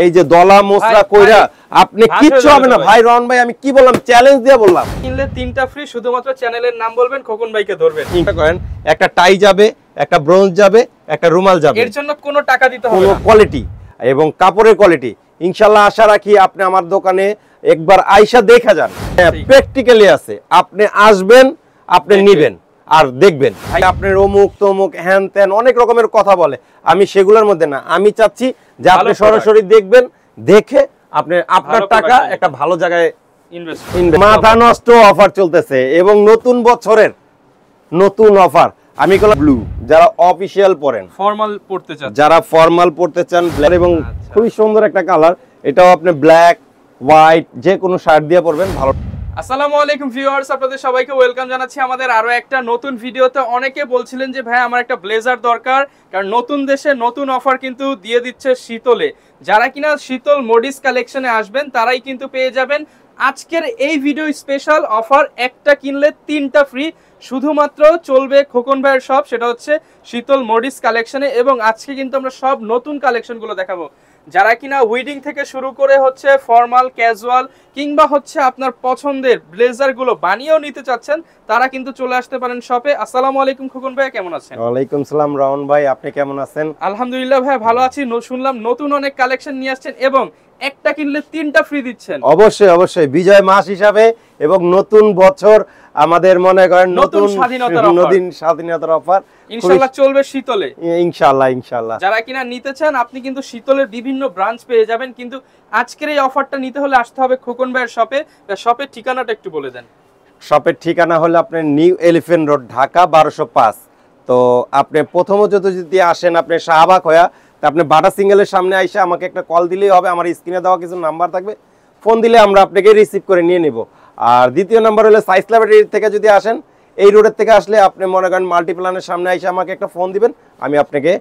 এই যে দলা মোসরা কইরা আপনি কিচ্ছু হবে না ভাই। রন ভাই আমি কি বললাম, চ্যালেঞ্জ দিয়ে বললাম, কিনলে 3টা ফ্রি, শুধুমাত্র চ্যানেলের নাম বলবেন, খোকন ভাইকে ধরবেন। চিন্তা করেন, একটা টাই যাবে, একটা ব্রোঞ্জ যাবে, একটা রুমাল যাবে, এর জন্য কোনো টাকা দিতে হবে না। কোয়ালিটি এবং কাপড়ের কোয়ালিটি ইনশাআল্লাহ আশা রাখি আপনি আমার দোকানে একবার আইসা দেখা যান, প্র্যাকটিক্যালি আছে। আপনি আসবেন, আপনি নেবেন আর দেখবেন। আপনার অমুক তমুক হ্যান ত্যান অনেক রকমের কথা বলে, আমি সেগুলোর মধ্যে না। আমি চাচ্ছি যে আপনি সরাসরি দেখবেন, দেখে আপনি আপনার টাকা একটা ভালো জায়গায় ইনভেস্ট। মাথা নষ্ট অফার চলতেছে এবং নতুন বছরের নতুন অফার। আমি বললাম ব্লু, যারা অফিশিয়াল পরেন, ফর্মাল পড়তে চান, যারা ফর্মাল পড়তে চান, ব্ল্যাক এবং খুবই সুন্দর একটা কালার, এটাও আপনি ব্ল্যাক হোয়াইট যে কোনো শার্ট দিয়ে পরবেন ভালো। আসসালামু আলাইকুম ভিউয়ার্স, আপনাদের সবাইকে ওয়েলকাম জানাচ্ছি আমাদের আরো একটা নতুন ভিডিওতে। অনেকে বলছিলেন যে ভাই আমার একটা ব্লেজার দরকার, কারণ নতুন দেশে নতুন অফার কিন্তু দিয়ে দিচ্ছে শীতলে। যারা কিনা শীতল মডিস কালেকশনে আসবেন তারাই কিন্তু পেয়ে যাবেন আজকের এই ভিডিও স্পেশাল অফার, একটা কিনলে 3টা ফ্রি। শুধুমাত্র চলবে খোকন ভাইয়ের শপ, সেটা হচ্ছে শীতল মডিস কালেকশনে। এবং আজকে কিন্তু আমরা সব নতুন কালেকশনগুলো দেখাবো। যারা কিনা উইডিং থেকে শুরু করে হচ্ছে ফর্মাল, ক্যাজুয়াল কিংবা হচ্ছে আপনার পছন্দের ব্লেজারগুলো বানিয়েও নিতে চাচ্ছেন, তারা কিন্তু চলে আসতে পারেন শপে। আসসালামু আলাইকুম খোকন ভাই, কেমন আছেন? ওয়ালাইকুম সালাম রাউন ভাই, আপনি কেমন আছেন? আলহামদুলিল্লাহ ভাই, ভালো আছি। শুনলাম নতুন অনেক কালেকশন নিয়ে আসছেন এবং একটা কিনলে 3টা ফ্রি দিচ্ছেন। অবশ্যই অবশ্যই, বিজয় মাস হিসাবে এবং নতুন বছর আমাদের মনে করেন নতুন স্বাধীনতার অফার ইনশাআল্লাহ চলবে শীতলে। ইনশাআল্লাহ ইনশাআল্লাহ যারা কিনা নিতে চান আপনি কিন্তু শীতলের বিভিন্ন ব্রাঞ্চ পেয়ে যাবেন, কিন্তু আজকের এই অফারটা নিতে হলে আসতে হবে খোকন ভাইয়ের শপে। শপের ঠিকানাটা একটু বলে দেন। শপের ঠিকানা হলো আপনার নিউ এলিফ্যান্ট রোড, ঢাকা 1205। তো আপনি প্রথমত যদি আসেন আপনি শাহবাগ হয়া, তা আপনি বাটা সিঙ্গেলের সামনে আইসা আমাকে একটা কল দিলেই হবে। আমার স্ক্রিনে দেওয়া কিছু নাম্বার থাকবে, ফোন দিলে আমরা আপনাকে রিসিভ করে নিয়ে নিব। আর দ্বিতীয় নাম্বার হলো সাইস ল্যাবরেটরি থেকে যদি আসেন, এই রোডের থেকে আসলে আপনি মনে করেন মাল্টিপ্লানের সামনে আইসা আমাকে একটা ফোন দিবেন, আমি আপনাকে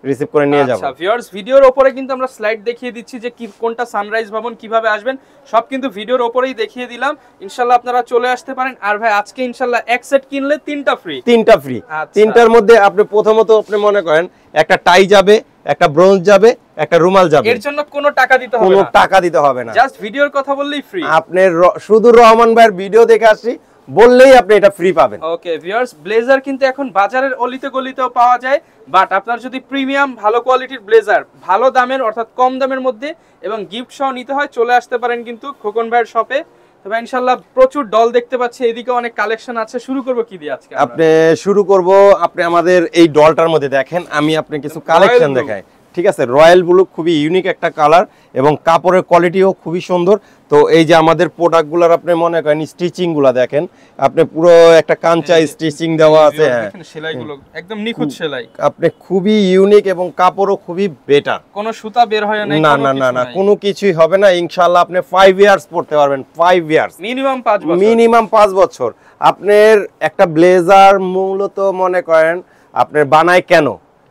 রিসিভ করে নিয়ে যাব। আচ্ছা ভিউয়ার্স, ভিডিওর উপরে কিন্তু আমরা স্লাইড দেখিয়ে দিচ্ছি যে কি কোনটা সানরাইজ ভবন কিভাবে আসবেন, সব কিন্তু ভিডিওর উপরেই দেখিয়ে দিলাম। ইনশাআল্লাহ আপনারা চলে আসতে পারেন। আর ভাই আজকে ইনশাআল্লাহ এক সেট কিনলে 3টা ফ্রি। 3টা ফ্রি। 3টার মধ্যে আপনি প্রথমত আপনি মনে করেন একটা টাই যাবে, একটা ব্রোঞ্জ যাবে, একটা রুমাল যাবে। এর জন্য কোনো টাকা দিতে হবে না, কোনো টাকা দিতে হবে না, জাস্ট ভিডিওর কথা বললেই ফ্রি। আপনি শুধু রহমান ভাইয়ের ভিডিও দেখে আসি বললেই আপনি এটা ফ্রি পাবেন। ওকে ভিউয়ার্স, ব্লেজার কিন্তু এখন বাজারের অলিতে গলিতেও পাওয়া যায়, বাট আপনার যদি প্রিমিয়াম ভালো কোয়ালিটির ব্লেজার ভালো দামের অর্থাৎ কম দামের মধ্যে এবং গিফট সহ নিতে হয়, চলে আসতে পারেন কিন্তু খোকন ভাইয়ের শপে। তবে ইনশাআল্লাহ প্রচুর ডল দেখতে পাচ্ছি, এদিকে অনেক কালেকশন আছে। শুরু করব কি দিয়ে আজকে? আপনি শুরু করব, আপনি আমাদের এই ডলটার মধ্যে দেখেন, আমি আপনি কিছু কালেকশন দেখাই। ঠিক আছে, রয়্যাল ব্লু খুবই ইউনিক একটা কালার এবং কাপড়ের কোয়ালিটিও খুবই সুন্দর। তো এই যে আমাদের প্রোডাক্টগুলোর আপনি মনে করেন স্টিচিং গুলা দেখেন, আপনি পুরো একটা কাঞ্চা স্টিচিং দেওয়া আছে, হ্যাঁ সেলাইগুলো একদম নিখুঁত সেলাই, আপনি খুবই ইউনিক এবং কাপড়ও খুবই বেটার, কোনো সুতা বের হয় না, না না না না কোনো কিছুই হবে না। ইনশাআল্লাহ আপনি 5 ইয়ার্স পড়তে পারবেন, 5 ইয়ার্স মিনিমাম 5 বছর, মিনিমাম 5 বছর। আপনার একটা ব্লেজার মূলত মনে করেন আপনার বানায় কেন,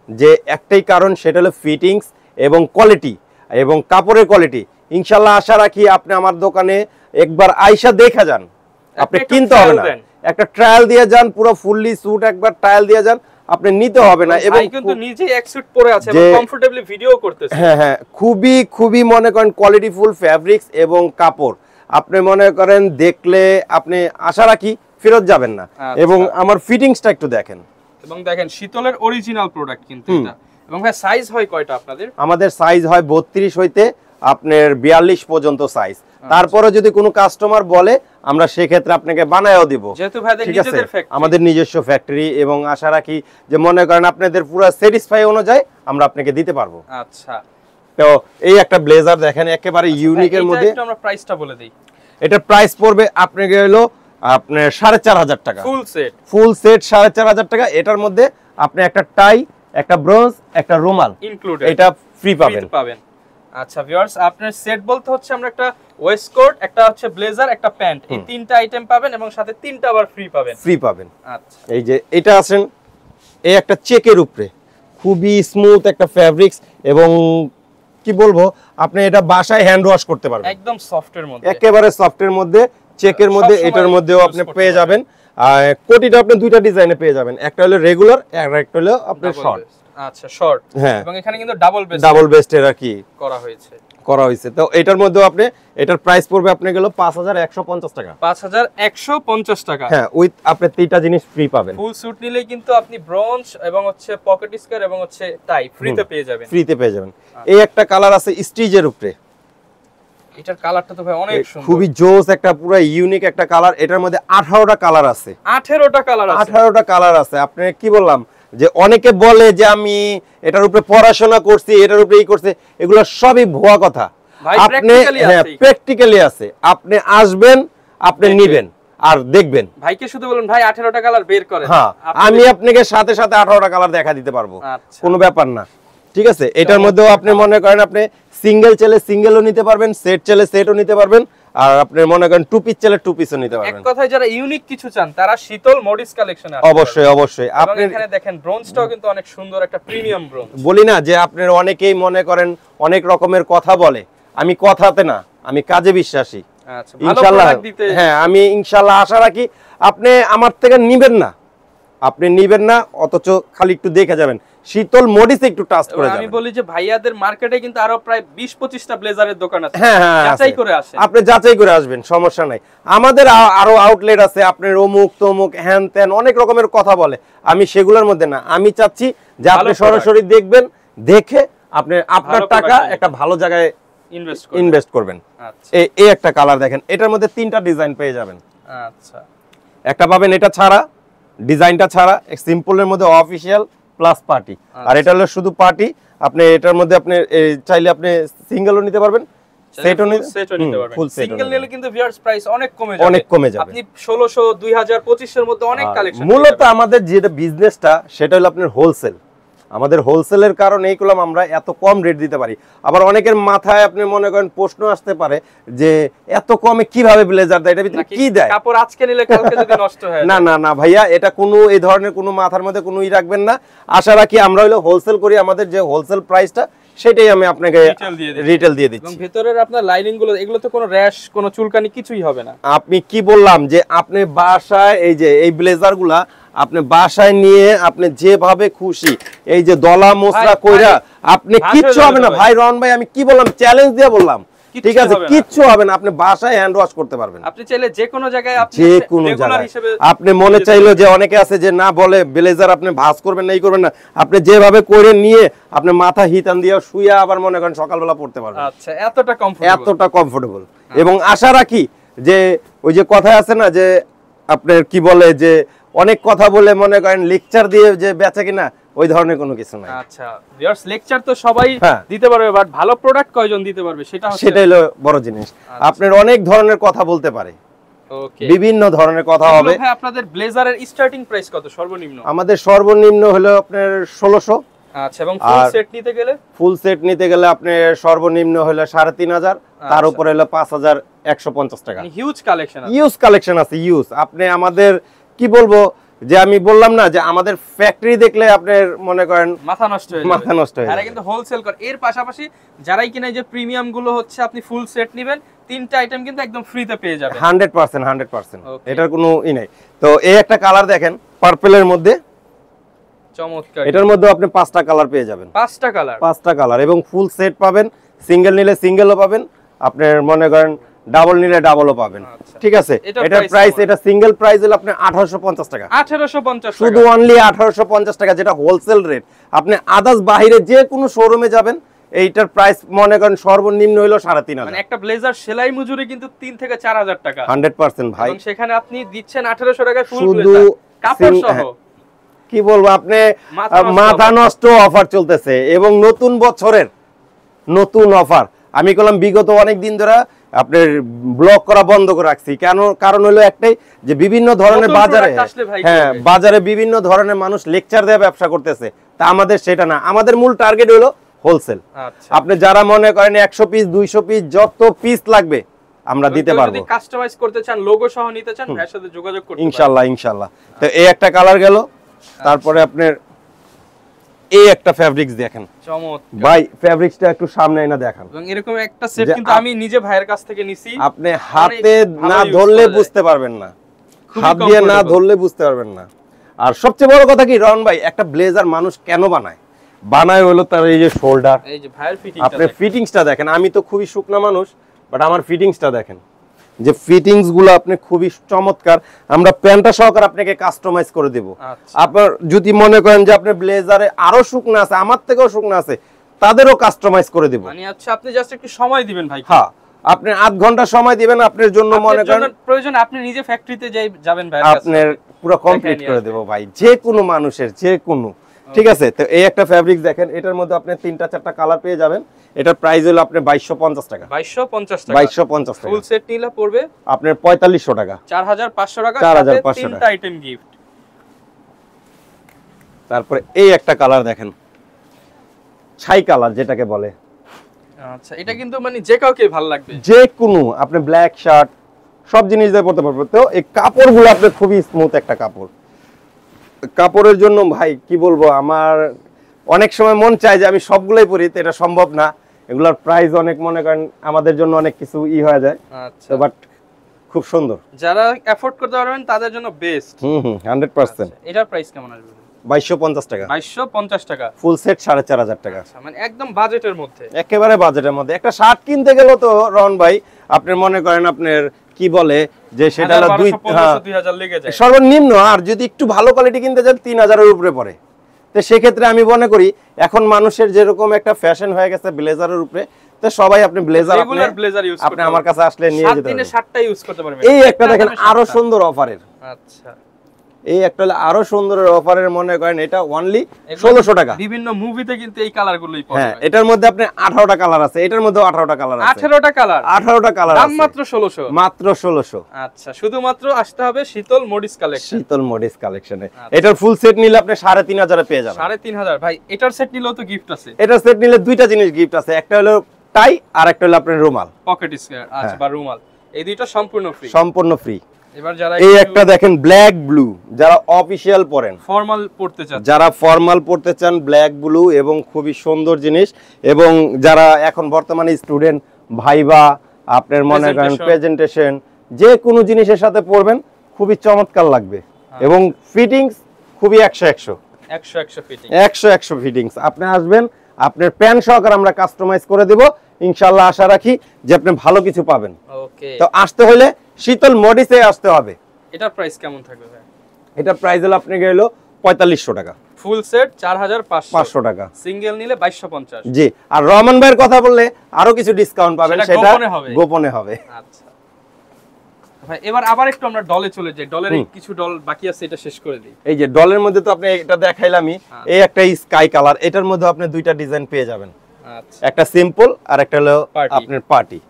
যে একটাই কারণ, সেটা হলো ফিটিংস এবং কোয়ালিটি এবং কাপড়ের কোয়ালিটি। ইনশাআল্লাহ আশা রাখি আপনি আমার দোকানে একবার আইসা দেখা যান, আপনি কিনতে হবে না, একটা ট্রায়াল দিয়ে যান, পুরো ফুললি স্যুট একবার ট্রায়াল দিয়ে যান, আপনি নিতে হবে না। এবং কিন্তু নিজেই এক স্যুট পরে আছে এবং কমফোর্টেবলি ভিডিও করতেছে। হ্যাঁ হ্যাঁ, খুবই খুবই মনে করেন কোয়ালিটিফুল ফ্যাব্রিক্স এবং কাপড়, আপনি মনে করেন দেখলে আপনি আশা রাখি ফেরত যাবেন না। এবং আমার ফিটিংসটা একটু দেখেন, এবং দেখেন শীতলের অরিজিনাল প্রোডাক্ট কিন্তু এটা। এবং ভাই সাইজ হয় কয়টা আপনাদের? আমাদের সাইজ হয় 32 হইতে আপনার 42 পর্যন্ত সাইজ। তারপরে যদি কোনো কাস্টমার বলে আমরা সেক্ষেত্রে আপনাকে বানায়ও দিব, যেহেতু ভাই নিজেদের ফ্যাক্টরি, আমাদের নিজস্ব ফ্যাক্টরি। এবং আশা রাখি যে মনে করেন আপনাদের পুরো স্যাটিসফাই অনুযায়ী আমরা আপনাকে দিতে পারবো। আচ্ছা, তো এই একটা ব্লেজার দেখেন একেবারে ইউনিকের মধ্যে, একটু আমরা প্রাইসটা বলে দেই। এটার প্রাইস পড়বে আপনাকে হলো আপনার 4500 টাকা, ফুল সেট। ফুল সেট 4500 টাকা। এটার মধ্যে আপনি একটা টাই, একটা ব্রোঞ্জ, একটা রুমাল ইনক্লুডেড, এটা ফ্রি পাবেন। আচ্ছা ভিউয়ার্স, আপনার সেট বলতে হচ্ছে আমরা একটা ওয়েস্টকোট, একটা হচ্ছে ব্লেজার, একটা প্যান্ট, এই 3টা আইটেম পাবেন এবং সাথে 3টা আবার ফ্রি পাবেন। আচ্ছা, এই যে এটা আছেন, এই একটা চেকের উপরে খুবই স্মুথ একটা ফ্যাব্রিক্স এবং কি বলবো, আপনি এটা বাসায় হ্যান্ড ওয়াশ করতে পারবেন, একদম সফটের মধ্যে, একেবারে সফটের মধ্যে, চেকের মধ্যে। এটার মধ্যেও আপনি পেয়ে যাবেন, আর কোটিটা আপনি দুইটা ডিজাইনে পেয়ে যাবেন, একটা হলো রেগুলার আর একটা হলো আপনার শর্ট। আচ্ছা শর্ট, হ্যাঁ, এবং এখানে কিন্তু ডাবল বেস্টের আর কি করা হয়েছে, করা হয়েছে। তো এটার মধ্যে আপনি এটার প্রাইস পড়বে আপনি গেল 5150 টাকা। 5150 টাকা। হ্যাঁ, উইথ আপনি 3টা জিনিস ফ্রি পাবেন। ফুল স্যুট নিলে কিন্তু আপনি ব্রোঞ্জ এবং হচ্ছে পকেট স্কয়ার এবং হচ্ছে টাই ফ্রিতে পেয়ে যাবেন। ফ্রিতে পেয়ে যাবেন। এই একটা কালার আছে স্টিজের উপরে, এটার কালারটা তো ভাই অনেক সুন্দর, খুবই জোস একটা পুরো ইউনিক একটা কালার। এটার মধ্যে 18টা কালার আছে। 18টা কালার আছে। 18টা কালার আছে। আপনি কি বললাম যে অনেকে বলে যে আমি এটার উপরে পড়াশোনা করছি, এটার উপরে এই করছে, এগুলো সবই ভুয়া কথা। আপনি হ্যাঁ প্র্যাকটিক্যালি আছে। আপনি আসবেন, আপনি নেবেন আর দেখবেন। ভাইকে শুধু বলুন ভাই 18টা কালার বের করেন, হ্যাঁ আমি আপনাকে সাথে সাথে 18টা কালার দেখা দিতে পারবো, কোনো ব্যাপার না। ঠিক আছে, এটার মধ্যেও আপনি মনে করেন আপনি সিঙ্গেল চাইলে সিঙ্গেলও নিতে পারবেন, সেট চাইলে সেটও নিতে পারবেন, আর আপনি মনে করেন টু পিস চাইলে টু পিসও নিতে পারবেন। এক কথায় যারা ইউনিক কিছু চান তারা শীতল মডিস কালেকশনে আসবে। অবশ্যই অবশ্যই। আপনি এখানে দেখেন ব্রোঞ্জটাও কিন্তু অনেক সুন্দর একটা প্রিমিয়াম ব্রোঞ্জ। বলি না যে আপনার অনেকেই মনে করেন অনেক রকমের কথা বলে, আমি কথাতে না, আমি কাজে বিশ্বাসী। আচ্ছা, ভালো প্রোডাক্ট দিতে হ্যাঁ আমি ইনশাআল্লাহ আশা রাখি আপনি আমার থেকে নিবেন না, আপনি নিবেন না, অথচ খালি একটু দেখে যাবেন, শীতল মডিসে একটু টাচ করে যাবেন। আমি বলি যে ভাইয়াদের মার্কেটে কিন্তু আরো প্রায় 20-25টা ব্লেজারের দোকান আছে। হ্যাঁ হ্যাঁ, যাচাই করে আসেন, আপনি যাচাই করে আসবেন, সমস্যা নাই। আমাদের আরো আউটলেট আছে, আপনার অমুক তমুক হ্যান ত্যান অনেক রকমের কথা বলে, আমি সেগুলোর মধ্যে না। আমি চাচ্ছি যে আপনি সরাসরি দেখবেন, দেখে আপনি আপনার টাকা একটা ভালো জায়গায় ইনভেস্ট করবেন। আচ্ছা, এই একটা কালার দেখেন, এটার মধ্যে 3টা ডিজাইন পেয়ে যাবেন। আচ্ছা, একটা পাবেন এটা ছাড়া, ডিজাইনটা ছাড়া, সিম্পলের মধ্যে অফিশিয়াল প্লাস পার্টি, আর এটা হলো শুধু পার্টি। আপনি এটার মধ্যে আপনি চাইলে আপনি সিঙ্গেলও নিতে পারবেন, সেটও নিতে পারবেন। ফুল সেট সিঙ্গেল নিলে কিন্তু ভিউয়ার্স প্রাইস অনেক কমে যাবে, অনেক কমে যাবে। আপনি 1600 2000 2500 এর মধ্যে অনেক কালেকশন। মূলত আমাদের যেটা বিজনেসটা সেটা হলো আপনার হোলসেল। আমাদের হোলসেলের কারণে এইগুলো আমরা এত কম রেট দিতে পারি। আবার অনেকের মাথায় আপনি মনে করেন প্রশ্ন আসতে পারে যে এত কমে কিভাবে ব্লেজার দেয়, এটা ভিতরে কি দেয়, কাপড় আজকে নিলে কালকে যদি নষ্ট হয়। না না না ভাইয়া, এটা কোনো এই ধরনের কোনো মাথার মধ্যে কোনো ই রাখবেন না। আশা রাখি আমরা হলো হোলসেল করি, আমাদের যে হোলসেল প্রাইসটা সেটাই আমি আপনাকে রিটেল দিয়ে দিচ্ছি। এবং ভিতরের আপনার লাইনিং গুলো, এগুলো তো কোনো র‍্যাশ কোনো চুলকানি কিছুই হবে না। আপনি কি বললাম যে আপনি বাসায় এই যে এই ব্লেজারগুলা আপনি বাসায় নিয়ে আপনি যেভাবে খুশি এই যে দলা মোসরা কইরা আপনি কিচ্ছু হবে না ভাই। রন ভাই আমি কি বললাম, চ্যালেঞ্জ দিয়ে বললাম, ঠিক আছে কিচ্ছু হবে না। আপনি বাসায় হ্যান্ড ওয়াশ করতে পারবেন, আপনি চাইলে যে কোনো জায়গায়, আপনি যে কোনো জায়গায়। আপনি মনে চাইলো যে অনেকে আছে যে না বলে ব্লেজার আপনি ভাঁজ করবেন না, এই করবেন না, আপনি যেভাবে করে নিয়ে আপনি মাথা হিতান দিয়ে শুয়ে আবার মনে করেন সকালবেলা পড়তে পারবেন। আচ্ছা, এতটা কমফোর্টেবল। এবং আশা রাখি যে ওই যে কথা আছে না যে আপনার কি বলে যে অনেক কথা বলে মনে করেন লেকচার দিয়ে যে বেচা কিনা, ওই ধরনের কোনো কিছু নাই। আচ্ছা ভিউয়ার্স, লেকচার তো সবাই দিতে পারবে, বাট ভালো প্রোডাক্ট কয়জন দিতে পারবে সেটাই হলো বড় জিনিস। আপনার অনেক ধরনের কথা বলতে পারে, ওকে, বিভিন্ন ধরনের কথা হবে। ভাই আপনাদের ব্লেজারের স্টার্টিং প্রাইস কত সর্বনিম্ন? আমাদের সর্বনিম্ন হলো আপনার 1600। আচ্ছা, এবং ফুল সেট নিতে গেলে? ফুল সেট নিতে গেলে আপনার সর্বনিম্ন হলো 3500, তার উপরে হলো 5150 টাকা। হিউজ কালেকশন আছে, ইউজ কালেকশন আছে, ইউজ। আপনি আমাদের কি বলবো যে আমি বললাম না যে আমাদের ফ্যাক্টরি দেখলে আপনার মনে করেন মাথা নষ্ট হয়ে যাবে, মাথা নষ্ট হয়ে যাবে। এরা কিন্তু হোলসেল করে। এর পাশাপাশি যারাই কিনা যে প্রিমিয়াম গুলো হচ্ছে আপনি ফুল সেট নেবেন, 3টা আইটেম কিন্তু একদম ফ্রিতে পেয়ে যাবেন 100%। এটার কোনো ই নাই। তো এই একটা কালার দেখেন পার্পলের মধ্যে, চমৎকার। এটার মধ্যে আপনি 5টা কালার পেয়ে যাবেন, 5টা কালার এবং ফুল সেট পাবেন। সিঙ্গেল নিলে সিঙ্গেলও পাবেন, আপনার মনে করেন ডাবল নিলে ডাবলও পাবেন। ঠিক আছে, এটার প্রাইস, এটা সিঙ্গেল প্রাইস হলো আপনার 1850 টাকা। 1850 শুধু অনলি 1850 টাকা, যেটা হোলসেল রেট। আপনি আদার্স বাইরে যে কোনো শোরুমে যাবেন এইটার প্রাইস মনে করেন সর্বনিম্ন হলো 3500। মানে একটা ব্লেজার সেলাই মজুরি কিন্তু 3 থেকে 4000 টাকা। 100% ভাই। এবং সেখানে আপনি দিচ্ছেন 1800 টাকায় ফুল শুধু কাপড় সহ। কি বলবো, আপনি মাথা নষ্ট অফার চলতেছে এবং নতুন বছরের নতুন অফার। আমি বললাম বিগত অনেক দিন ধরে আপনার ব্লক করা বন্ধ করে রাখছি, কেন? কারণ হলো একটাই যে বিভিন্ন ধরনের বাজারে, হ্যাঁ বাজারে বিভিন্ন ধরনের মানুষ লেকচার দিয়ে ব্যবসা করতেছে, তা আমাদের সেটা না। আমাদের মূল টার্গেট হলো হোলসেল। আপনি যারা মনে করেন 100 পিস 200 পিস যত পিস লাগবে আমরা দিতে পারবো। যদি কাস্টমাইজ করতে চান, লোগো সহ নিতে চান, ভাইয়ের সাথে যোগাযোগ করতে পারেন ইনশাআল্লাহ। তো এই একটা কালার গেল, তারপরে আপনার এই একটা ফেব্রিক্স দেখেন, চমৎকার ভাই। ফেব্রিক্সটা একটু সামনে এনে দেখান। এবং এরকম একটা সেট কিন্তু আমি নিজে ভাইয়ের কাছ থেকে নিছি। আপনি হাতে না ধরলে বুঝতে পারবেন না, হাত দিয়ে না ধরলে বুঝতে পারবেন না। আর সবচেয়ে বড় কথা কি রন ভাই, একটা ব্লেজার মানুষ কেন বানায়? বানায় হলো তার এই যে শোল্ডার, এই যে ভাইয়ের ফিটিং, আপনি ফিটিংসটা দেখেন। আমি তো খুবই শুকনা মানুষ, বাট আমার ফিটিংসটা দেখেন, যে ফিটিংস গুলো আপনি খুবই চমৎকার। আমরা প্যান্টটা সহকারে আপনাকে কাস্টমাইজ করে দেব। আপনার যদি মনে করেন যে আপনার ব্লেজারে আরো শুকনা আছে, আমার থেকেও শুকনা আছে, তাদেরও কাস্টমাইজ করে দেব। মানে আচ্ছা, আপনি জাস্ট একটু সময় দিবেন ভাই। হ্যাঁ, আপনি 8 ঘন্টা সময় দিবেন, আপনার জন্য মনে করেন প্রয়োজন আপনি নিজে ফ্যাক্টরিতে যাবেন ভাই, আপনার পুরো কমপ্লিট করে দেব ভাই, যে কোনো মানুষের যে কোনো। ঠিক আছে, তো এই একটা ফ্যাব্রিক দেখেন, এটার মধ্যে আপনি 3টা-4টা কালার পেয়ে যাবেন। এটার প্রাইস হলো আপনার 2250 টাকা। 2250 টাকা। 2250 টাকা। ফুল সেট নিলে পড়বে আপনার 4500 টাকা। 4500 টাকা, 4500 টাকা। 3টা আইটেম গিফট। তারপরে এই একটা কালার দেখেন, ছাই কালার যেটাকে বলে। আচ্ছা, এটা কিন্তু মানে যে কাউকে ভালো লাগবে, যে কোনো আপনি ব্ল্যাক শার্ট সব জিনিস দিয়ে পরতে পারবেন। তো এই কাপড়গুলো আপনি খুবই স্মুথ একটা কাপড়। কাপড়ের জন্য ভাই কি বলবো, আমার অনেক সময় মন চায় যে আমি সবগুলোই পরি, তো এটা সম্ভব না। এগুলোর প্রাইস অনেক, মনে করেন আমাদের জন্য অনেক কিছু হয়ে যায়। আচ্ছা, বাট খুব সুন্দর, যারা এফোর্ড করতে পারবেন তাদের জন্য বেস্ট। 100%। এটার প্রাইস কেমন আসবে? 2250 টাকা। 2250 টাকা। ফুল সেট 4500 টাকা। আচ্ছা, মানে একদম বাজেটের মধ্যে, একেবারে বাজেটের মধ্যে। একটা শার্ট কিনতে গেল তো রন ভাই, আপনি মনে করেন আপনার কি বলে যে সেটা 2000 লেগে যায় সর্বনিম্ন। আর যদি একটু ভালো কোয়ালিটি কিনতে চান 3000 এর উপরে পড়ে। তো সেক্ষেত্রে আমি মনে করি এখন মানুষের যেরকম একটা ফ্যাশন হয়ে গেছে ব্লেজারের উপরে, তো সবাই আপনি ব্লেজার ইউজ আপনি আমার কাছে আসলে নিয়ে যেতে পারবেন। 7টা ইউজ করতে পারবেন। এই একটা দেখেন আরো সুন্দর অফারের। আচ্ছা, এই একটা আরো সুন্দর অফারের, মনে করেন এটা অনলি 1600 টাকা। বিভিন্ন মুভিতে কিন্তু এই কালারগুলোই পাওয়া যায়। হ্যাঁ, এটার মধ্যে আপনি 18টা কালার আছে, এটার মধ্যে 18টা কালার আছে। 18টা কালার, 18টা কালার দাম আছে, মাত্র 1600। মাত্র 1600। আচ্ছা, শুধুমাত্র আসতে হবে শীতল মডিস কালেকশন। শীতল মডিস কালেকশনে এটার ফুল সেট নিলে আপনি 3500 এ পেয়ে যাবেন। 3500 ভাই। এটার সেট নিলেও তো গিফট আছে। এটার সেট নিলে দুইটা জিনিস গিফট আছে, একটা হলো টাই আর একটা হলো আপনার রুমাল, পকেট স্কয়ার। আচ্ছা, বা রুমাল, এই দুইটা সম্পূর্ণ ফ্রি। সম্পূর্ণ ফ্রি। এবার যারা এই একটা দেখেন ব্ল্যাক ব্লু, যারা অফিশিয়াল পরেন, ফর্মাল পড়তে চান, যারা ফর্মাল পড়তে চান, ব্ল্যাক ব্লু এবং খুবই সুন্দর জিনিস। এবং যারা এখন বর্তমানে স্টুডেন্ট, ভাইবা, আপনার মনে করেন প্রেজেন্টেশন, যে কোনো জিনিসের সাথে পরবেন খুবই চমৎকার লাগবে। এবং ফিটিংস খুবই 100 ফিটিং, 100 ফিটিংস। আপনি আসবেন, আপনার প্যান সহকারে আমরা কাস্টমাইজ করে দেব ইনশাআল্লাহ। আশা রাখি যে আপনি ভালো কিছু পাবেন। ওকে, তো আসতে হলে শীতল মডিসে আসতে হবে। এটার প্রাইস কেমন থাকবে ভাই? এটা প্রাইস হলো আপনাকে হলো 4500 টাকা। ফুল সেট 4500 টাকা, সিঙ্গেল নিলে 2250। জি। আর রহমান ভাইয়ের কথা বললে আরো কিছু ডিসকাউন্ট পাবেন, সেটা গোপনে হবে। আচ্ছা ভাই, এবার আবার একটু আমরা ডলে চলে যাই। ডলের কিছু ডল বাকি আছে, এটা শেষ করে দিই। এই যে ডলের মধ্যে তো আপনি এটা দেখাইলামই, এই একটা স্কাই কালার, এটার মধ্যে আপনি দুইটা ডিজাইন পেয়ে যাবেন। আচ্ছা, একটা সিম্পল আর একটা হলো আপনার পার্টি।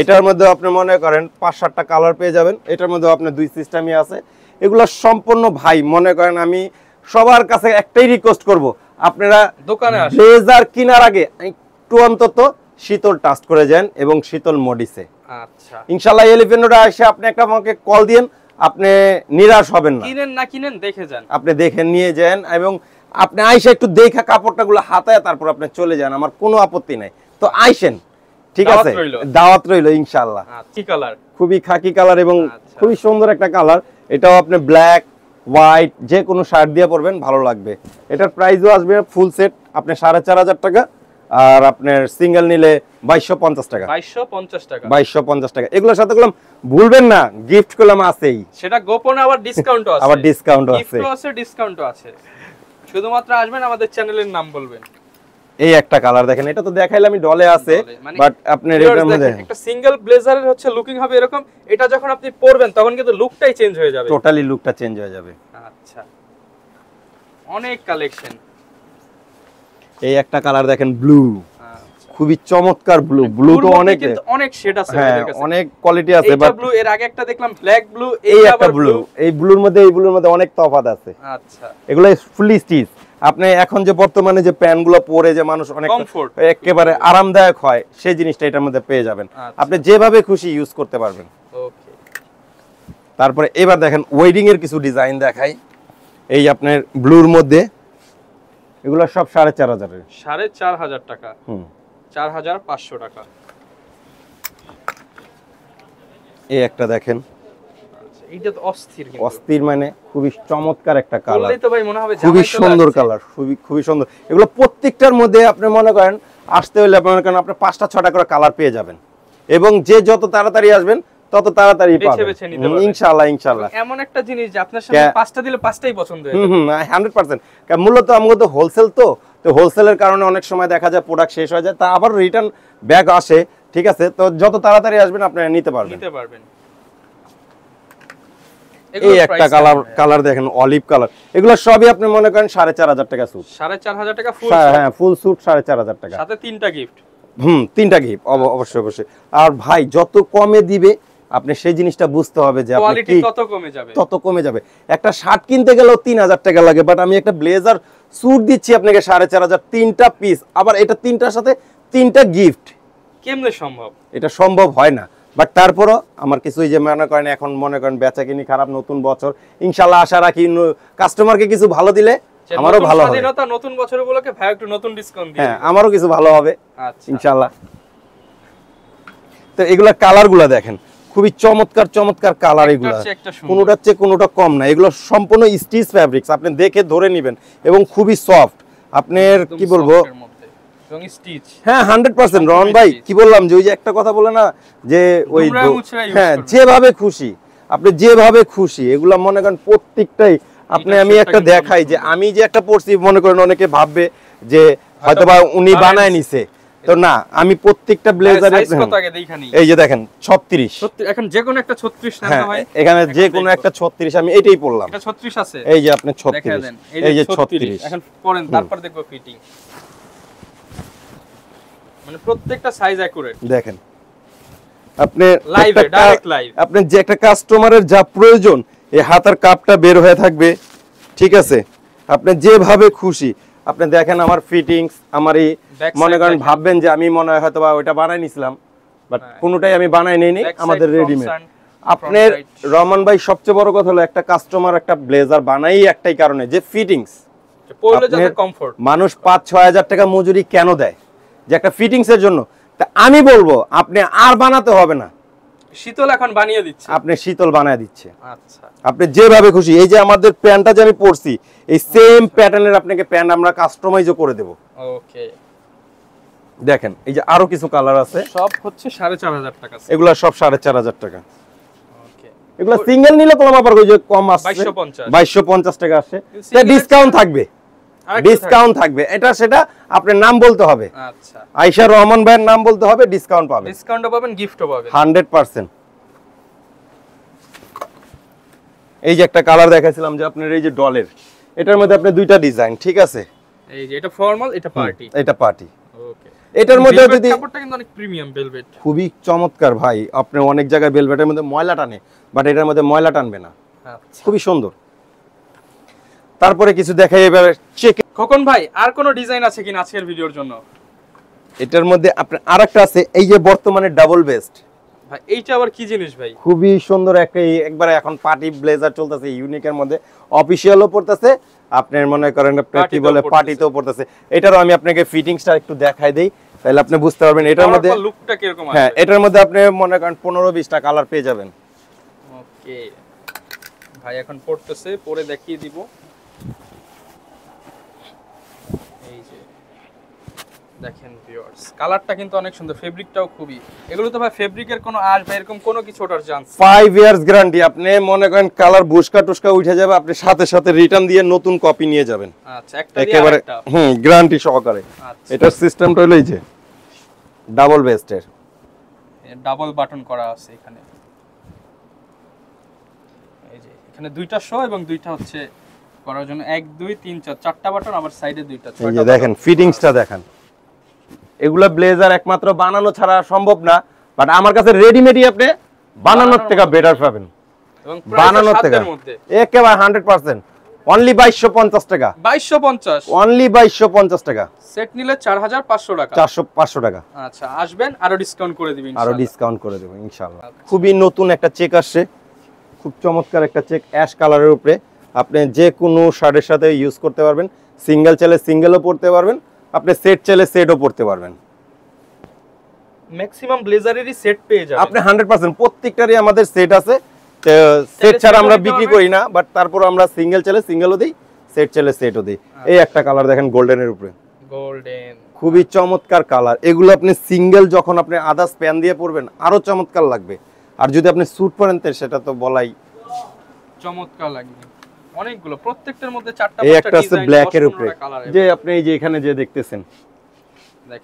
এটার মধ্যে আপনি মনে করেন 5-7টা কালার পেয়ে যাবেন। এটার মধ্যে আপনার দুই সিস্টেমই আছে। এগুলো সম্পূর্ণ ভাই, মনে করেন আমি সবার কাছে একটাই রিকোয়েস্ট করব, আপনারা দোকানে আসেন, ব্লেজার কেনার আগে একটু অন্তত শীতল টাচ করে যান এবং শীতল মডিসে। আচ্ছা, ইনশাআল্লাহ এলিফ্যান্টরা এসে আপনি একটা আমাকে কল দিন, আপনি নিরাশ হবেন না। কিনেন না কিনেন দেখে যান, আপনি দেখে নিয়ে যান এবং আপনি আইসা একটু দেখা কাপড়টাগুলো হাতায় তারপর আপনি চলে যান, আমার কোনো আপত্তি নাই। তো আইসেন, ঠিক আছে, দাওয়াত রইল ইনশাআল্লাহ। কি কালার? খুবই খাকি কালার এবং খুবই সুন্দর একটা কালার। এটাও আপনি ব্ল্যাক, হোয়াইট যে কোনো শার্ট দিয়ে পরবেন, ভালো লাগবে। এটার প্রাইসও আসবে ফুল সেট আপনি 4500 টাকা, আর আপনার সিঙ্গেল নিলে 2250 টাকা। 2250 টাকা, 2250 টাকা। এগুলোর সাথে করলাম ভুলবেন না, গিফট করলাম আছেই, সেটা গোপনে আবার ডিসকাউন্টও আছে, আবার ডিসকাউন্টও আছে, গিফটও আছে, ডিসকাউন্টও আছে। শুধুমাত্র আসবেন, আমাদের চ্যানেলের নাম বলবেন। এই একটা কালার দেখেন, এটা তো দেখাইলাম আমি ডলে আছে, বাট আপনার এটার মধ্যে একটা সিঙ্গেল ব্লেজারের হচ্ছে লুকিং হবে এরকম। এটা যখন আপনি পরবেন তখন কিন্তু লুকটাই চেঞ্জ হয়ে যাবে, টোটালি লুকটা চেঞ্জ হয়ে যাবে। আচ্ছা, অনেক কালেকশন। এই একটা কালার দেখেন ব্লু, খুবই চমৎকার ব্লু। ব্লু তো অনেক অনেক শেড আছে, হ্যাঁ অনেক কোয়ালিটি আছে, বাট ব্লু এর আগে একটা দেখলাম ব্ল্যাক ব্লু, এই একটা ব্লু। এই ব্লুর মধ্যে এই ব্লুর মধ্যে অনেক তফাৎ আছে। আচ্ছা, এগুলো ফুলি স্টিচ। আপনি এখন যে বর্তমানে যে প্যান্টগুলো পরে যে মানুষ অনেক একেবারে আরামদায়ক হয়, সেই জিনিসটা এটার মধ্যে পেয়ে যাবেন। আপনি যেভাবে খুশি ইউজ করতে পারবেন। ওকে, তারপরে এবার দেখেন ওয়েডিং এর কিছু ডিজাইন দেখাই। এই আপনার ব্লুর মধ্যে এগুলো সব 4500 এর, 4500 টাকা, 4500 টাকা। এই একটা দেখেন, এইটা তো অস্থির কিন্তু। অস্থির মানে খুবই চমৎকার একটা কালার, বললেই তো ভাই মনে হবে খুবই জামাই চলে সুন্দর আসছে। কালার, খুবই সুন্দর। এগুলো প্রত্যেকটার মধ্যে আপনি মনে করেন আসতে হলে মনে করেন আপনি 5টা 6টা করে কালার পেয়ে যাবেন, এবং যে যত তাড়াতাড়ি আসবেন তত তাড়াতাড়ি বেছে পাবেন বেছে নিতে পারবেন। ইনশাআল্লাহ ইনশাআল্লাহ। এমন একটা জিনিস যে আপনার সামনে 5টা দিলে 5টাই পছন্দ হয়ে যাবে। 100%। মূলত আমাদের তো হোলসেল, তো হোলসেলের কারণে অনেক সময় দেখা যায় প্রোডাক্ট শেষ হয়ে যায়, তা আবার রিটার্ন ব্যাক আসে, ঠিক আছে? তো যত তাড়াতাড়ি আসবেন আপনারা নিতে পারবেন। এই একটা কালার দেখেন, অলিভ কালার, এগুলো সবই আপনি মনে করেন 4,500 টাকা স্যুট। 4,500 টাকা ফুল। হ্যাঁ, ফুল স্যুট 4,500 টাকা, সাথে 3টা গিফট। 3টা গিফট অবশ্যই। আর ভাই যত কমে দিবে আপনি সেই জিনিসটা বুঝতে হবে যে আপনি কোয়ালিটি কি তত কমে যাবে। একটা শার্ট কিনতে গেলেও 3,000 টাকা লাগে, বাট আমি একটা ব্লেজার স্যুট দিচ্ছি আপনাকে 4,500, 3টা পিস, আবার এটা 3টার সাথে 3টা গিফট। কেমনে সম্ভব? এটা সম্ভব হয় না, বাট তারপরও আমার কিছু যে মনে করেন এখন মনে করেন বেচাকিনি খারাপ, নতুন বছর ইনশাআল্লাহ আশা রাখি কাস্টমারকে কিছু ভালো দিলে আমারও ভালো হবে। স্বাধীনতা নতুন বছর উপলক্ষে ভাই একটু নতুন ডিসকাউন্ট দিন। হ্যাঁ, আমারও কিছু ভালো হবে আচ্ছা ইনশাআল্লাহ। তো এগুলা কালারগুলো দেখেন, খুবই চমৎকার কালার, এগুলা কোনোটার চেয়ে কোনোটা কম না। এগুলো সম্পূর্ণ স্টিচ ফ্যাব্রিক্স, আপনি দেখে ধরে নেবেন, এবং খুবই সফট। আপনার কি বলবো, এবং স্টিচ। হ্যাঁ 100%। রহন ভাই কি বললাম যে ওই যে একটা কথা বলে না যে ওই, হ্যাঁ যেভাবে খুশি আপনি, যেভাবে খুশি এগুলা মনে করেন প্রত্যেকটাই আপনি। আমি একটা দেখাই যে আমি যে একটা পড়ছি, মনে করেন অনেকে ভাববে যে হয়তোবা উনি বানায় নিছে, তো না, আমি প্রত্যেকটা ব্লেজারে এই যে দেখেন 36, এখন যে কোনো একটা 36 নেন না ভাই, এখানে যে কোনো একটা 36, আমি এটাই পড়লাম। এটা 36 আছে, এই যে আপনি 36, এই যে 36 এখন পরেন, তারপর দেখব ফিটিং। মানে প্রত্যেকটা সাইজ অ্যাকুরেট দেখেন। আপনি লাইভে ডাইরেক্ট লাইভ, আপনি যে একটা কাস্টমারের যা প্রয়োজন, এই হাতার কাপটা বের হয়ে থাকবে, ঠিক আছে? আপনি যেভাবে খুশি আপনি দেখেন। আমার ফিটিংস, আমার এই মনে করেন ভাববেন যে আমি মনে হয় হয়তো বা ওইটা বানাই নিছিলাম, বাট কোনোটাই আমি বানাই নেইনি, আমাদের রেডিমেড। আপনার রহমান ভাই সবচেয়ে বড় কথা হলো একটা কাস্টমার একটা ব্লেজার বানাই একটাই কারণে, যে ফিটিংস পরলে যাতে কমফোর্ট। মানুষ 5-6 হাজার টাকা মজুরি কেন দেয়? যে একটা ফিটিংস এর জন্য। তা আমি বলবো আপনি আর বানাতে হবে না, শীতল এখন বানিয়ে দিচ্ছে, আপনি শীতল বানায় দিচ্ছে। আচ্ছা, আপনি যেভাবে খুশি। এই যে আমাদের প্যান্টটা যে আমি পরছি, এই সেম প্যাটার্নের আপনাকে প্যান্ট আমরা কাস্টমাইজও করে দেব। ওকে, দেখেন এই যে আরো কিছু কালার আছে, সব হচ্ছে 4,500 টাকা। এগুলা সব 4,500 টাকা। ওকে, এগুলা সিঙ্গেল নিলে তো আবার ওই যে কম আসছে, 2250 টাকা আসছে। ডিসকাউন্ট থাকবে, ডিসকাউন্ট থাকবে। এটা সেটা আপনার নাম বলতে হবে। আচ্ছা, আয়েশা রহমান ভাইয়ের নাম বলতে হবে, ডিসকাউন্ট পাবেন, ডিসকাউন্টও পাবেন, গিফটও পাবেন 100%। এই যে একটা কালার দেখাইছিলাম যে আপনার এই যে ডলের, এটার মধ্যে আপনি দুইটা ডিজাইন, ঠিক আছে? এই যে এটা ফর্মাল, এটা পার্টি, এটা পার্টি। ওকে, এটার মধ্যে যদি কাপড়টা কিন্তু অনেক প্রিমিয়াম ভেলভেট, খুবই চমৎকার ভাই। আপনি অনেক জায়গায় ভেলভেটের মধ্যে ময়লা টানে, বাট এটার মধ্যে ময়লা টানবে না। আচ্ছা, খুবই সুন্দর। তারপরে কিছু দেখাই এবারে চেক। খোকন ভাই আর কোন ডিজাইন আছে কিনা আজকের ভিডিওর জন্য? এটার মধ্যে আপনার আরেকটা আছে, এই যে বর্তমানে ডাবল বেস্ট ভাই, এইটা আবার কি জিনিস ভাই? খুবই সুন্দর একটা, একবারে এখন পার্টি ব্লেজার চলতেছে, ইউনিকের মধ্যে অফিশিয়ালও পড়তেছে, আপনার মনে করেন আপনার কি বলে পার্টিতেও পড়তেছে। এটারও আমি আপনাকে ফিটিংসটা একটু দেখাই দেই, তাহলে আপনি বুঝতে পারবেন এটার মধ্যে লুকটা কি রকম আছে। হ্যাঁ, এটার মধ্যে আপনি মনে করেন 15-20টা কালার পেয়ে যাবেন। ওকে ভাই, এখন পড়তেছে, পরে দেখিয়ে দিব। এই যে দেখেন ভিউয়ার্স, কালারটা কিন্তু অনেক সুন্দর, ফেব্রিকটাও খুবই। এগুলো তো ভাই ফেব্রিকের কোনো আশ বা এরকম কোনো কিছু ওঠার চান্স? 5 years guarantee. আপনি মনে করেন কালার বুশকা টুসকা উঠে যাবে, আপনি সাথে সাথে রিটার্ন দিয়ে নতুন কপি নিয়ে যাবেন। আচ্ছা, একটা দিয়ে একেবারে আরেকটা, গ্যারান্টি সহকারে। আচ্ছা, এটার সিস্টেমটা হলো এই যে ডাবল বেস্টের, ডাবল বাটন করা আছে এখানে। এই যে এখানে দুইটা শো এবং দুইটা হচ্ছে করার জন্য 1 2 3 4 চারটা বাটন, আবার সাইডে দুইটা, এই যে দেখেন ফিটিংসটা দেখেন। এগুলা ব্লেজার একমাত্র বানানো ছাড়া সম্ভব না, বাট আমার কাছে রেডিমেডই আপনি বানানোর থেকে বেটার পাবেন। এবং বানানোর থেকে একেবারে 100% অনলি 2250 টাকা। 2250 অনলি 2250 টাকা। সেট নিলে 4500 টাকা, 500 টাকা। আচ্ছা, আসবেন আরো ডিসকাউন্ট করে দিবেন ইনশাআল্লাহ, আরো ডিসকাউন্ট করে দেব ইনশাআল্লাহ। খুবই নতুন একটা চেক আসছে, খুব চমৎকার একটা চেক, অ্যাশ কালারের উপরে। আপনি যে কোনো শার্টের সাথে ইউজ করতে পারবেন, সিঙ্গেল চাইলে সিঙ্গেলও পরতে পারবেন, আপনি সেট চাইলে সেটও পরতে পারবেন। ম্যাক্সিমাম ব্লেজারেরই সেট পেয়ে যাবেন আপনি 100%। প্রত্যেকটারই আমাদের সেট আছে, সেট ছাড়া আমরা বিক্রি করি না, বাট তারপর আমরা সিঙ্গেল চাইলে সিঙ্গেলও দিই, সেট চাইলে সেটও দিই। এই একটা কালার দেখেন গোল্ডেনের উপরে, গোল্ডেন খুবই চমৎকার কালার। এগুলো আপনি সিঙ্গেল যখন আপনি আদার্স প্যান দিয়ে পরবেন আরো চমৎকার লাগবে, আর যদি আপনি স্যুট পরেন তো সেটা তো বলাই চমৎকার লাগবে। অনেকগুলো, প্রত্যেকটার মধ্যে চারটা এই একটা আছে ব্ল্যাক এর উপরে, যে আপনি এই যে এখানে যে দেখতেছেন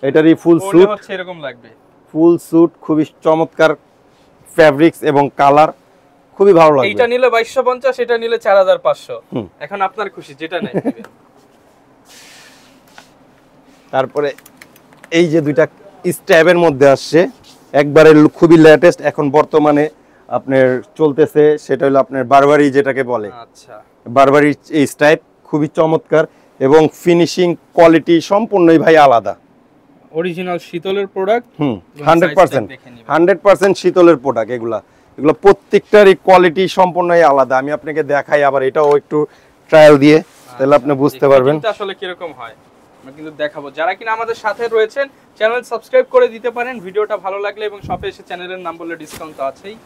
এটারই ফুল স্যুট হচ্ছে এরকম লাগবে, ফুল স্যুট, খুবই চমৎকার ফেব্রিক্স এবং কালার, খুবই ভালো লাগবে। এইটা নিলে 2250, এটা নিলে 4500। এখন আপনার খুশি, যেটা নেই দিবেন। তারপরে এই যে দুইটা স্ট্যাবের মধ্যে আসছে, একবারে খুবই লেটেস্ট এখন বর্তমানে আপনার চলতেছে, সেটা হলো আপনার বারবারি যেটাকে বলে। আচ্ছা, বারবারি এই স্টাইপ খুবই চমৎকার এবং ফিনিশিং কোয়ালিটি সম্পূর্ণই ভাই আলাদা। অরিজিনাল শীতলের প্রোডাক্ট, 100% শীতলের প্রোডাক্ট। এগুলো প্রত্যেকটারই কোয়ালিটি সম্পূর্ণই আলাদা। আমি আপনাকে দেখাই আবার এটাও একটু ট্রায়াল দিয়ে, তাহলে আপনি বুঝতে পারবেন এটা আসলে কি রকম হয়। আমরা কিন্তু দেখাবো। যারা কিনা আমাদের সাথে রয়েছেন চ্যানেল সাবস্ক্রাইব করে দিতে পারেন ভিডিওটা ভালো লাগলে, এবং শপে এসে চ্যানেলের নাম বললে ডিসকাউন্ট তো আছেই।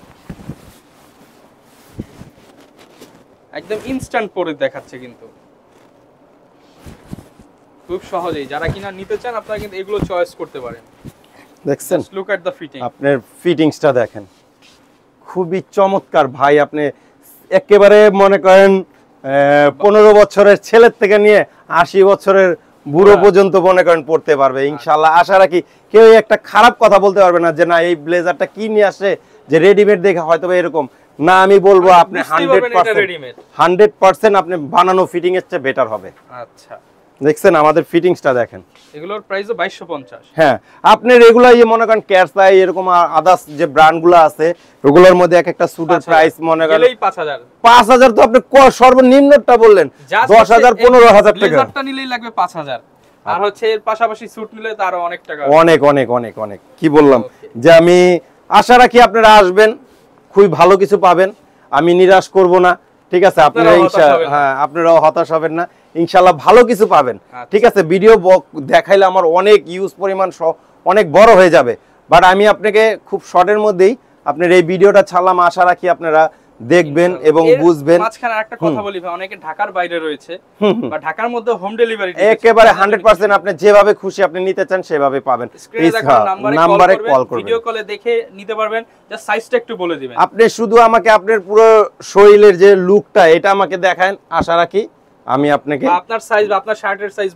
একদম ইনস্ট্যান্ট পরে দেখাচ্ছে, কিন্তু খুব সহজেই যারা কিনা নিতে চান আপনারা কিন্তু এগুলো চয়েস করতে পারেন। দেখছেন, লুক এট দা ফিটিং, আপনার ফিটিংসটা দেখেন, খুবই চমৎকার ভাই। আপনি একেবারে মনে করেন 15 বছরের ছেলের থেকে নিয়ে 80 বছরের বুড়ো পর্যন্ত মনে করেন পড়তে পারবে ইনশাআল্লাহ। আশা রাখি কেউ একটা খারাপ কথা বলতে পারবে না যে না এই ব্লেজারটা কি নিয়ে আসে, যে রেডিমেড দেখে হয়তো এরকম না। আমি বলবো আপনি 100% আপনি বানানো ফিটিং এর চেয়ে বেটার হবে। আচ্ছা, দেখছেন আমাদের ফিটিংসটা দেখেন, এগুলোর প্রাইসও 2250। হ্যাঁ, আপনি রেগুলার মনে করেন ক্যারসাই এরকম আদার্স যে ব্র্যান্ডগুলো আছে ওগুলোর মধ্যে এক একটা স্যুটের প্রাইস মনে করেন 5000। তো আপনি সর্বনিম্নটা বললেন 10000 15000 টাকা, ব্লেজারটা নিলেই লাগবে 5000, আর হচ্ছে এর পাশাপাশি স্যুট নিলে তারও অনেক টাকা, অনেক অনেক অনেক অনেক। কি বললাম যে আমি আশা রাখি আপনারা আসবেন, খুবই ভালো কিছু পাবেন, আমি নিরাশ করব না। ঠিক আছে, আপনারা আপনারাও হতাশ হবেন না, ইনশাআল্লাহ ভালো কিছু পাবেন। ঠিক আছে, ভিডিও দেখাইলে আমার অনেক ইউজ পরিমাণ অনেক বড় হয়ে যাবে, বাট আমি আপনাকে খুব শর্টের মধ্যেই আপনার এই ভিডিওটা ছাড়লাম। আশা রাখি আপনারা দেখবেন এবং বুঝবেন। মাঝখানে একটা কথা বলি ভাই, অনেকে ঢাকার বাইরে রয়েছে বা ঢাকার মধ্যে হোম ডেলিভারি একেবারে 100% আপনি যেভাবে খুশি আপনি নিতে চান সেভাবে পাবেন। নাম্বারে কল করবেন, ভিডিও কলে দেখে নিতে পারবেন। জাস্ট সাইজটা একটু বলে দিবেন। আপনি শুধু আমাকে আপনার পুরো শরীরের যে লুকটা এটা আমাকে দেখান, আশা রাখি আমি আপনাকে আপনার সাইজ বা আপনার শার্টের সাইজ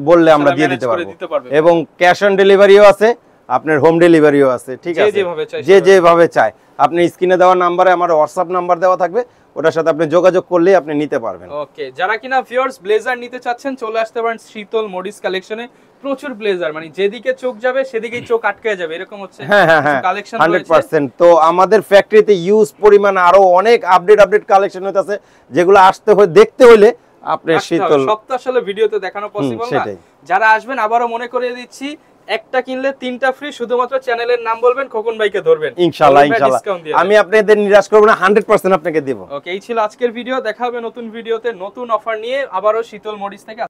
বললে আমরা দিয়ে দিতে পারবো। এবং ক্যাশ অন ডেলিভারিও আছে, আপনার হোম ডেলিভারিও আছে। ঠিক আছে, যে যেভাবে চায়। আপনি স্ক্রিনে দেওয়া নম্বরে আমার হোয়াটসঅ্যাপ নাম্বার দেওয়া থাকবে, ওটার সাথে আপনি যোগাযোগ করলেই আপনি নিতে পারবেন। ওকে, যারা কিনা ভিউয়ার্স ব্লেজার নিতে চাচ্ছেন চলে আসতে পারেন শীতল মডিস কালেকশনে। প্রচুর ব্লেজার, মানে যেদিকে চোখ যাবে সেদিকেই চোখ আটকে যাবে, এরকম হচ্ছে কালেকশন 100%। তো আমাদের ফ্যাক্টরিতে ইউজ পরিমাণ আরো অনেক আপডেট কালেকশন হইতাছে, যেগুলো আসতে হয় দেখতে হইলে আপনার শীতল সব তো আসলে ভিডিওতে দেখানো পসিবল না। যারা আসবেন আবারও মনে করিয়ে দিচ্ছি, একটা কিনলে 3টা ফ্রি, শুধুমাত্র চ্যানেলের নাম বলবেন, খোকন ভাইকে ধরবেন, ইনশাআল্লাহ। আমি আপনাদের নিরাশ করব না, 100% আপনাকে দেব। ওকে, এই ছিল আজকের ভিডিও। দেখা হবে নতুন ভিডিওতে নতুন অফার নিয়ে, আবারও শীতল মডিস থেকে।